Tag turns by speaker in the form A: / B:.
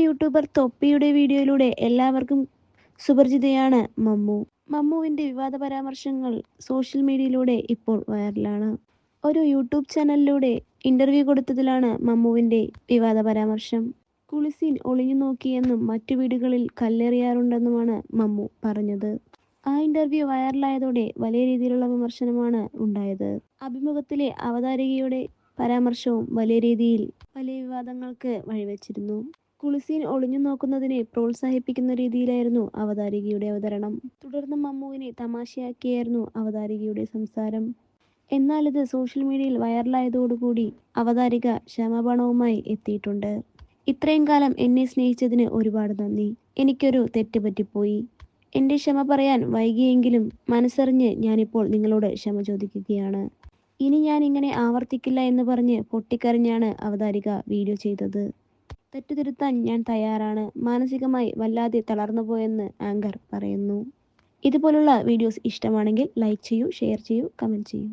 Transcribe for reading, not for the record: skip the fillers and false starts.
A: YouTuber തൊപ്പിയുടെ വീഡിയോയിലൂടെ എല്ലാവർക്കും സുപരിചിതയാണ് മമ്മു. മമ്മുവിൻ്റെ വിവാദ പരാമർശങ്ങൾ സോഷ്യൽ മീഡിയയിലൂടെ ഇപ്പോൾ വൈറലാണ്. ഒരു യൂട്യൂബ് ചാനലിലൂടെ ഇന്റർവ്യൂ കൊടുത്തതിലാണ് മമ്മുവിൻ്റെ വിവാദ പരാമർശം. കുളിസീൻ ഒളിഞ്ഞു നോക്കിയെന്നും മറ്റു വീടുകളിൽ കല്ലെറിയാറുണ്ടെന്നുമാണ് മമ്മു പറഞ്ഞത്. ആ ഇന്റർവ്യൂ വൈറലായതോടെ വലിയ രീതിയിലുള്ള വിമർശനമാണ് ഉണ്ടായത്. അഭിമുഖത്തിലെ അവതാരകയുടെ പരാമർശവും വലിയ വിവാദങ്ങൾക്ക് വഴിവെച്ചിരുന്നു. കുളിസീൻ ഒളിഞ്ഞു നോക്കുന്നതിനെ പ്രോത്സാഹിപ്പിക്കുന്ന രീതിയിലായിരുന്നു അവതാരകയുടെ അവതരണം. തുടർന്ന് മമ്മുവിനെ തമാശയാക്കിയായിരുന്നു അവതാരകയുടെ സംസാരം. എന്നാൽ ഇത് സോഷ്യൽ മീഡിയയിൽ വൈറലായതോടുകൂടി അവതാരിക ക്ഷമാപണവുമായി എത്തിയിട്ടുണ്ട്. ഇത്രയും കാലം എന്നെ സ്നേഹിച്ചതിന് ഒരുപാട് നന്ദി. എനിക്കൊരു തെറ്റ് പറ്റിപ്പോയി. എൻ്റെ ക്ഷമ പറയാൻ വൈകിയെങ്കിലും മനസ്സറിഞ്ഞ് ഞാനിപ്പോൾ നിങ്ങളോട് ക്ഷമ ചോദിക്കുകയാണ്. ഇനി ഞാൻ ഇങ്ങനെ ആവർത്തിക്കില്ല എന്ന് പറഞ്ഞ് പൊട്ടിക്കരഞ്ഞാണ് അവതാരിക വീഡിയോ ചെയ്തത്. തെറ്റു തിരുത്താൻ ഞാൻ തയ്യാറാണ്. മാനസികമായി വല്ലാതെ തളർന്നുപോയെന്ന് ആങ്കർ പറയുന്നു. ഇതുപോലുള്ള വീഡിയോസ് ഇഷ്ടമാണെങ്കിൽ ലൈക്ക് ചെയ്യൂ, ഷെയർ ചെയ്യൂ, കമൻറ്റ് ചെയ്യൂ.